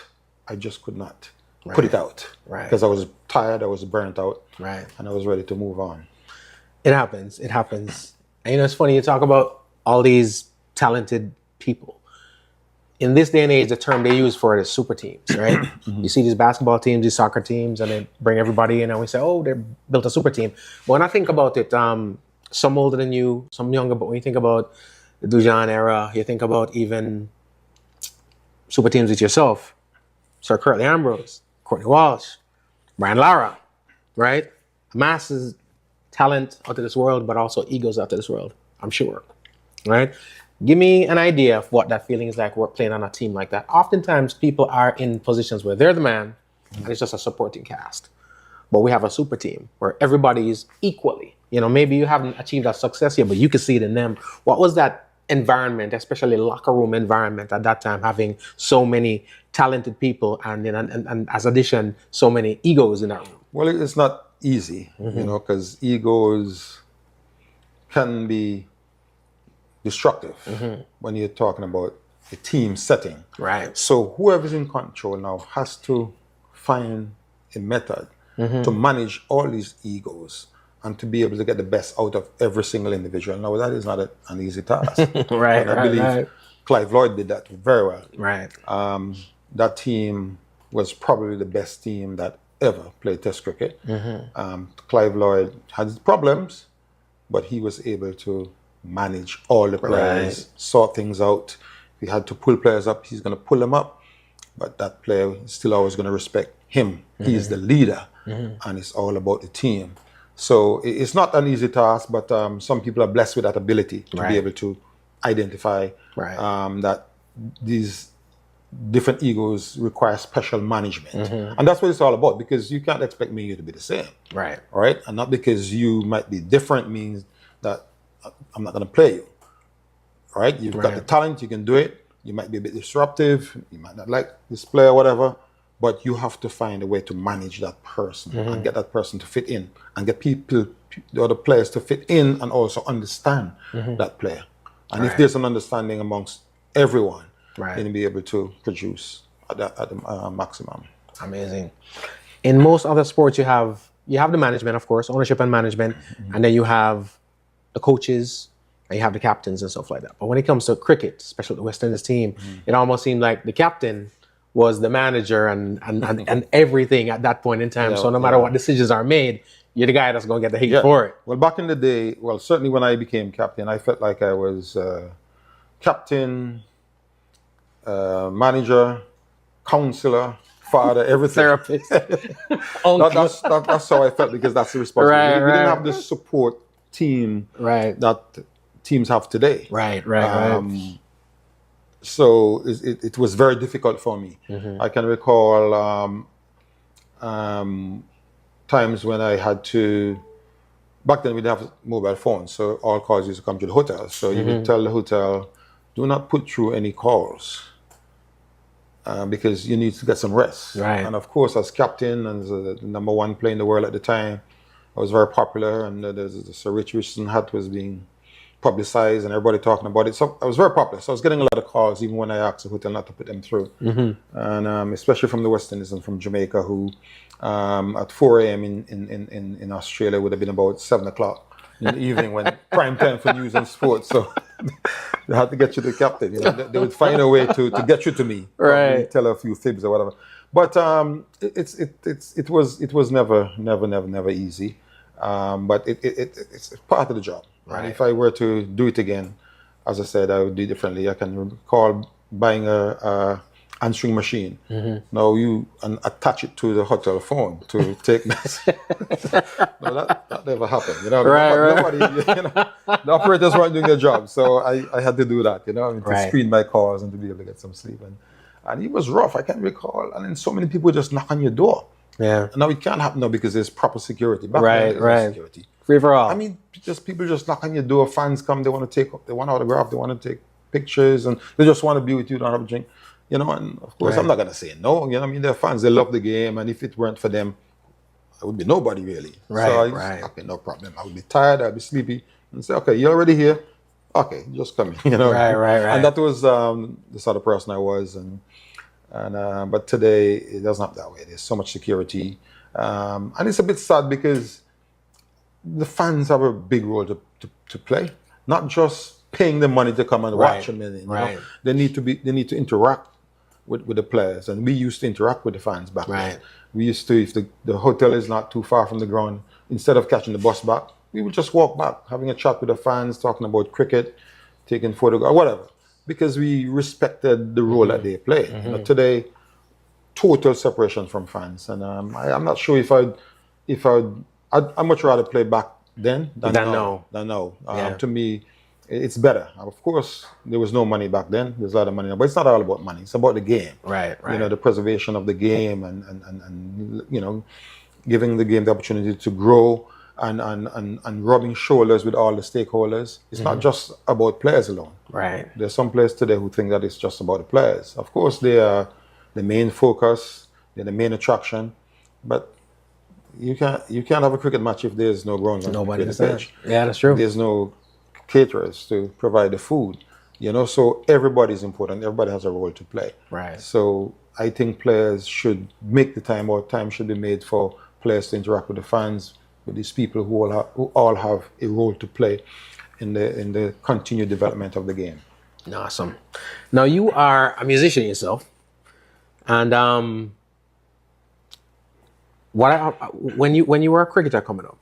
I just could not put it out because I was tired, I was burnt out, and I was ready to move on. It happens. It happens. And you know, it's funny, you talk about all these talented people. In this day and age, the term they use for it is super teams, right? You see these basketball teams, these soccer teams, and they bring everybody in and we say, oh, they built a super team. But when I think about it, some older than you, some younger, but when you think about the Dujan era, you think about even super teams with yourself, Sir Curtly Ambrose, Courtney Walsh, Brian Lara, right? Masses talent out of this world, but also egos out of this world, I'm sure, right? Give me an idea of what that feeling is like we're playing on a team like that. Oftentimes people are in positions where they're the man and it's just a supporting cast. But we have a super team where everybody is equally. You know, maybe you haven't achieved that success yet, but you can see it in them. What was that environment, especially locker room environment at that time, having so many talented people and as addition, so many egos in that room? Well, it's not easy, you know, because egos can be destructive when you're talking about a team setting. Right. So whoever's in control now has to find a method to manage all these egos and to be able to get the best out of every single individual. Now, that is not an easy task. And I believe Clive Lloyd did that very well. Right. That team was probably the best team that ever played Test cricket. Clive Lloyd had his problems, but he was able to manage all the players, sort things out. If he had to pull players up, he's going to pull them up. But that player is still always going to respect him. He's the leader, and it's all about the team. So it's not an easy task, but some people are blessed with that ability to be able to identify that these different egos require special management. And that's what it's all about, because you can't expect me and you to be the same. Right. Right? And not because you might be different means that I'm not going to play you. Right? You've got the talent, you can do it. You might be a bit disruptive, you might not like this player, whatever, but you have to find a way to manage that person and get that person to fit in and get people, the other players to fit in and also understand that player. And if there's an understanding amongst everyone, Right. then be able to produce at the maximum. Amazing. In most other sports, you have the management, of course, ownership and management, and then you have the coaches and you have the captains and stuff like that. But when it comes to cricket, especially the West Indies team, it almost seemed like the captain was the manager and everything at that point in time. So no matter what decisions are made, you're the guy that's going to get the heat for it. Well, back in the day, certainly when I became captain, I felt like I was captain, manager, counselor, father, everything. Therapist. That's how I felt, because that's the responsibility. We didn't have the support team that teams have today. Right. So it was very difficult for me. I can recall times when I had to. Back then we didn't have mobile phones, so all calls used to come to the hotel. So you would tell the hotel, do not put through any calls. Because you need to get some rest. Right. And of course, as captain and as the number one player in the world at the time, I was very popular, and the Sir Richie Richardson hat was being publicized and everybody talking about it. So I was very popular. So I was getting a lot of calls, even when I asked the hotel not to put them through. And especially from the West Indies and from Jamaica, who at 4 a.m. in Australia would have been about 7 o'clock in the evening, when prime time for news and sports. So they had to get you to the captain. You know, they would find a way to get you to me. Right. Tell a few fibs or whatever. But it was never easy. But it's part of the job. Right. And if I were to do it again, as I said, I would do it differently. I can recall buying a answering machine. Now and attach it to the hotel phone to take messages. No, that never happened. You know, nobody, the operators weren't doing their job, so I had to do that. You know, to screen my calls and to be able to get some sleep. And it was rough. I can recall, and then so many people just knock on your door. Yeah. Now it can't happen now because there's proper security. Back then, there's no security. Free for all. I mean, people just knock on your door. Fans come. They want autograph. They want to take pictures, and they just want to be with you. Don't have a drink. You know, and of course, I'm not going to say no. You know, I mean, they're fans. They love the game, and if it weren't for them, I would be nobody really. Okay, no problem. I would be tired. I'd be sleepy, and say, okay, you're already here. Okay, just come in. You know, right. And that was the sort of person I was, and but today it doesn't happen that way. There's so much security, and it's a bit sad because the fans have a big role to play, not just paying the money to come and watch them. You know? They need to interact with the players, and we used to interact with the fans back then. We used to, if the hotel is not too far from the ground, instead of catching the bus back, we would just walk back, having a chat with the fans, talking about cricket, taking photographs, whatever, because we respected the role that they play. You know, today, total separation from fans, and I'm not sure if I'd much rather play back then than now. To me, it's better. Of course, there was no money back then. There's a lot of money now, but it's not all about money. It's about the game. Right. You know, the preservation of the game and you know, giving the game the opportunity to grow and rubbing shoulders with all the stakeholders. It's not just about players alone. Right. There's some players today who think that it's just about the players. Of course, they are the main focus. They're the main attraction, but you can't have a cricket match if there's no grounds on the pitch. Yeah, that's true. There's no caterers to provide the food, you know, so everybody's important. Everybody has a role to play. Right. So I think players should make the time, or time should be made for players to interact with the fans, with these people who all have a role to play in the continued development of the game. Awesome. Now you are a musician yourself, and when you were a cricketer coming up,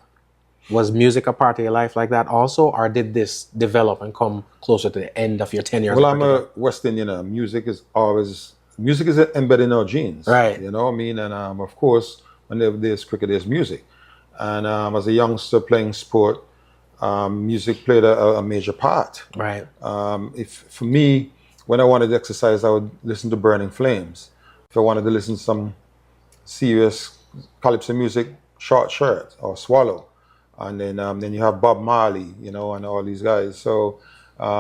was music a part of your life like that also, or did this develop and come closer to the end of your tenure? Well, I'm a West Indian. Music is embedded in our genes. Right. You know what I mean? And of course, whenever there's cricket, there's music. And as a youngster playing sport, music played a major part. Right. For me, when I wanted to exercise, I would listen to Burning Flames. If I wanted to listen to some serious calypso music, Short Shirt or Swallow. And then you have Bob Marley, you know, and all these guys. So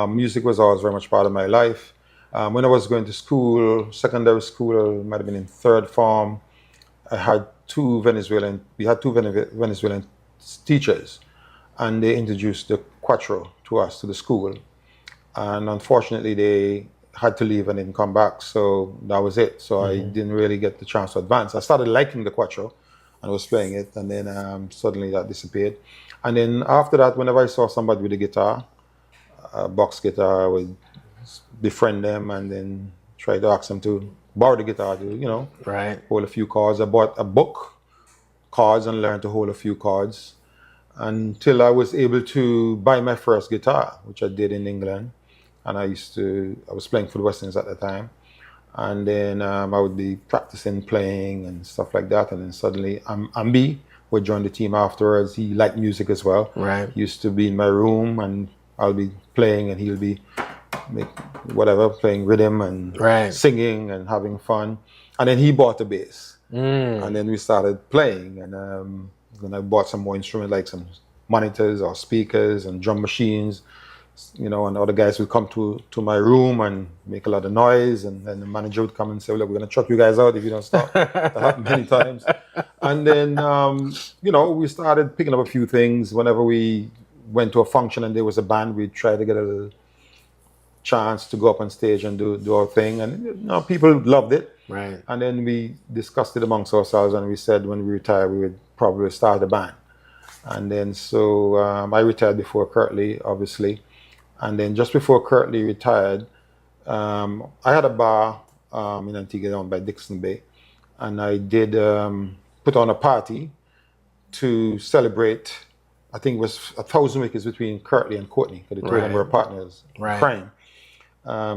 music was always very much part of my life. When I was going to school, secondary school, might have been in third form, we had two Venezuelan teachers, and they introduced the cuatro to us, to the school. and unfortunately they had to leave and didn't come back. So that was it. So I didn't really get the chance to advance. I started liking the quattro and I was playing it, and then suddenly that disappeared. And then after that, whenever I saw somebody with a guitar, a box guitar, I would befriend them and then try to ask them to borrow the guitar to, you know, hold a few chords. I bought a book, chords, and learned to hold a few chords until I was able to buy my first guitar, which I did in England. And I was playing for the West Indies at the time. And then I would be practicing playing and stuff like that. And then suddenly Ambi would join the team afterwards. He liked music as well. He used to be in my room and I'll be playing and he'll be playing rhythm and singing and having fun. And then he bought a bass. And then we started playing. And then I bought some more instruments like some monitors or speakers and drum machines. You know, and other guys would come to my room and make a lot of noise, and then the manager would come and say, "Look, we're gonna chuck you guys out if you don't stop." That happened many times. And then, you know, we started picking up a few things. Whenever we went to a function and there was a band, we'd try to get a little chance to go up on stage and do our thing, and you know, people loved it. And then we discussed it amongst ourselves, and we said when we retire, we would probably start a band. And then so I retired before Curtly, obviously. And then just before Curtly retired, I had a bar in Antigua down by Dixon Bay. And I did put on a party to celebrate, I think it was 1,000 wickets between Curtly and Courtney, because the two of them were partners in crime.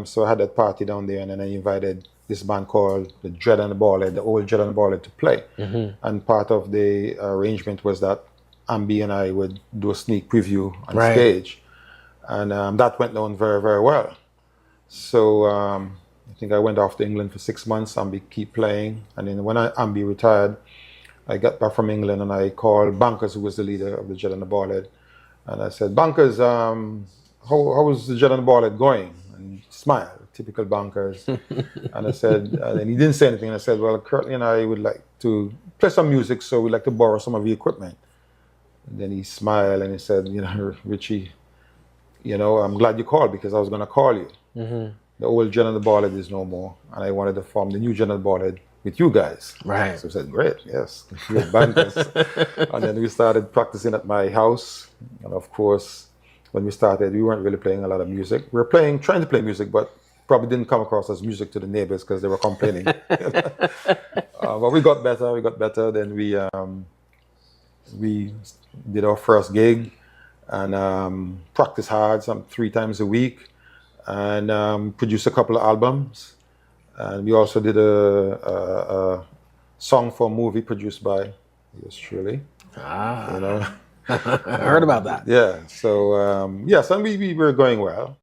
So I had that party down there, and then I invited this band called the Dread and the Ballhead, the old Dread and the Ballhead, to play. And part of the arrangement was that Ambi and I would do a sneak preview on stage. And that went down very, very well. So I think I went off to England for 6 months. Ambi keep playing. And then when Ambi retired, I got back from England and I called Bankers, who was the leader of the Jet and the Ballhead. And I said, Bankers, how was the Jet and the Ballhead going? And he smiled, typical Bankers. And I said, and he didn't say anything. And I said, well, Curtly and I would like to play some music, so we'd like to borrow some of the equipment. And then he smiled and he said, you know, Richie, you know, I'm glad you called because I was going to call you. The old Jet and the Ballhead is no more. And I wanted to form the new Jet and the Ballhead with you guys. So I said, great, yes. Bankers. And then we started practicing at my house. And of course, when we started, we weren't really playing a lot of music. We were trying to play music, but probably didn't come across as music to the neighbors because they were complaining. But we got better. Then we did our first gig. And practice hard 3 times a week, and produced a couple of albums. And we also did a song for a movie produced by yours truly. You know, I heard about that. Yeah. So yes, and we were going well.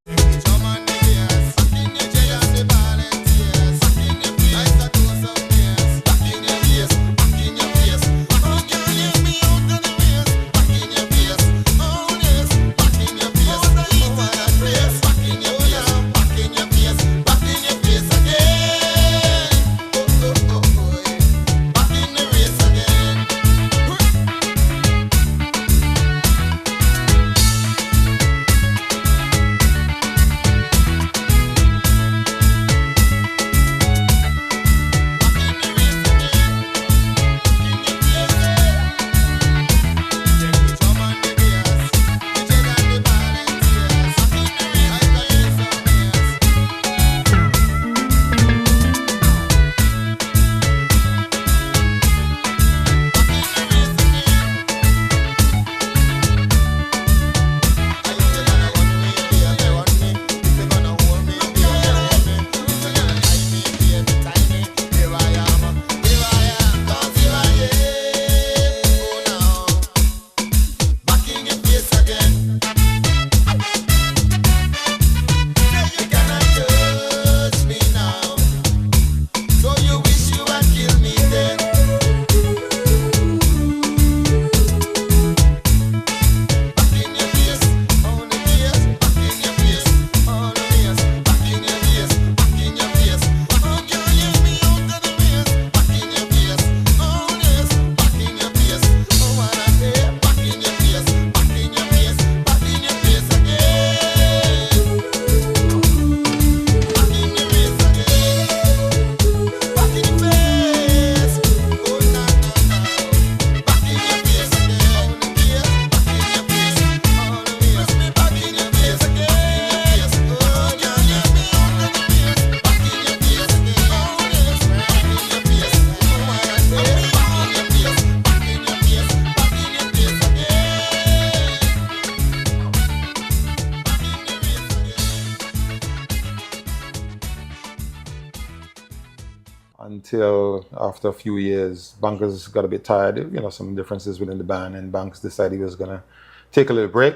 until after a few years, Bankers got a bit tired. You know, some differences within the band, and Bankers decided he was gonna take a little break.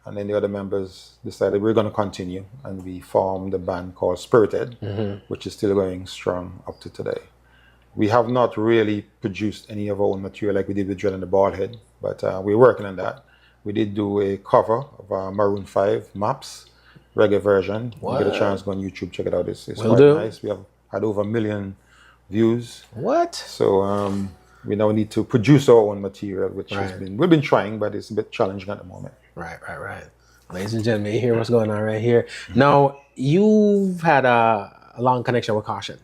And then the other members decided we're gonna continue, and we formed a band called Spirited, which is still going strong up to today. We have not really produced any of our own material like we did with Dread and the Baldhead, but we're working on that. We did do a cover of Maroon 5 Maps reggae version. You get a chance, go on YouTube, check it out. It's quite nice. We have had over 1 million views. What? So we now need to produce our own material, which we've been trying, but it's a bit challenging at the moment. Right. Ladies and gentlemen, you hear what's going on right here. Now, you've had a long connection with Caution,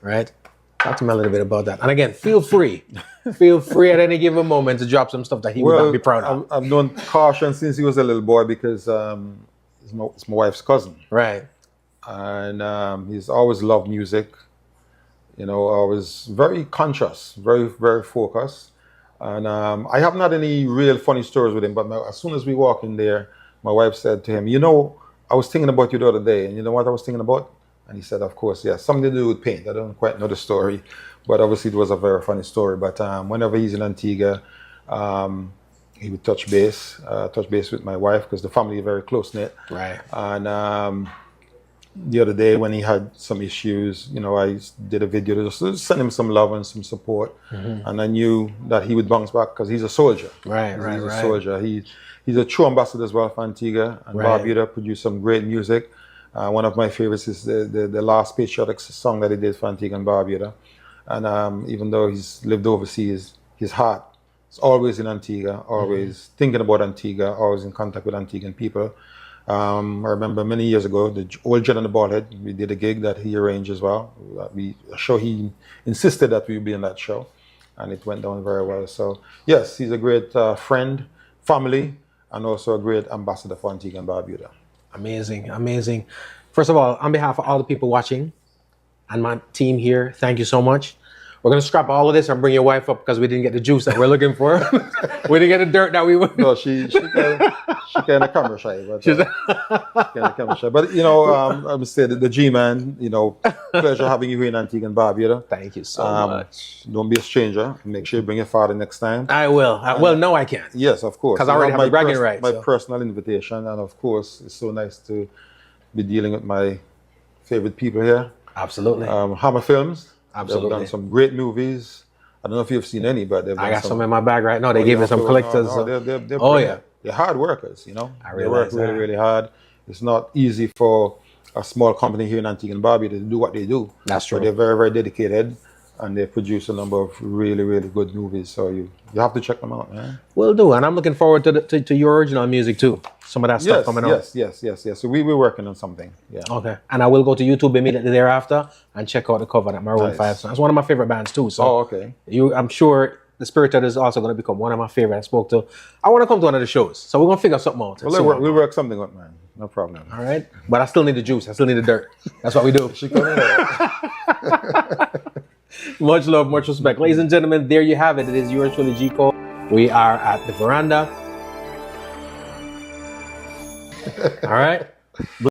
right? Talk to me a little bit about that. And again, feel free at any given moment to drop some stuff that he would not be proud of. I've known Caution since he was a little boy because it's my wife's cousin. Right. And he's always loved music. You know, always very conscious, very, very focused. And I haven't had any real funny stories with him, but as soon as we walk in there, my wife said to him, you know, I was thinking about you the other day, and you know what I was thinking about? And he said, of course, yes, something to do with paint. I don't quite know the story, but obviously it was a very funny story. But whenever he's in Antigua, he would touch base with my wife because the family is very close-knit. Right. And the other day when he had some issues, you know, I did a video just to send him some love and some support. And I knew that he would bounce back because he's a soldier. Right. He's a soldier. He's a true ambassador as well for Antigua and Barbuda, produced some great music. One of my favorites is the last patriotic song that he did for Antigua and Barbuda. And even though he's lived overseas, his heart is always in Antigua, always thinking about Antigua, always in contact with Antiguan people. I remember many years ago, the old Dread and the Baldhead, we did a gig that he arranged as well. He insisted that we be in that show, and it went down very well. So yes, he's a great friend, family, and also a great ambassador for Antigua and Barbuda. Amazing. First of all, on behalf of all the people watching and my team here, thank you so much. We're going to scrap all of this and bring your wife up because we didn't get the juice that we're looking for. We didn't get the dirt that we were. No, she kind of camera shy. But, she's kind of camera shy. But, you know, I would say that the G-Man, you know, pleasure having you here in Antigua and Barbuda. Thank you so much. Don't be a stranger. Make sure you bring your father next time. I will. Well, no, I can't. Yes, of course. Because I already have my bragging rights. My personal invitation. And, of course, it's so nice to be dealing with my favorite people here. Absolutely. Hammer Films. Absolutely. They've done some great movies. I don't know if you've seen any, but they've done I got some in my bag right now. They gave me some collectors. They're hard workers, you know. They work really, really hard. It's not easy for a small company here in Antigua and Barbuda to do what they do. That's true. But they're very, very dedicated, and they produce a number of really, really good movies. So you have to check them out, man. Will do, and I'm looking forward to your original music too. Some of that stuff coming out. Yes. So we're working on something. Yeah. Okay. And I will go to YouTube immediately thereafter and check out the cover that Maroon 5 song. It's one of my favorite bands too. So okay. I'm sure the Spirited is also going to become one of my favorite. I want to come to one of the shows, so we're going to figure something out. We'll work something out, man. No problem. All right. But I still need the juice. I still need the dirt. That's what we do. Much love, much respect. Ladies and gentlemen, there you have it. It is yours truly, G. Cole. We are at the Verandah. All right.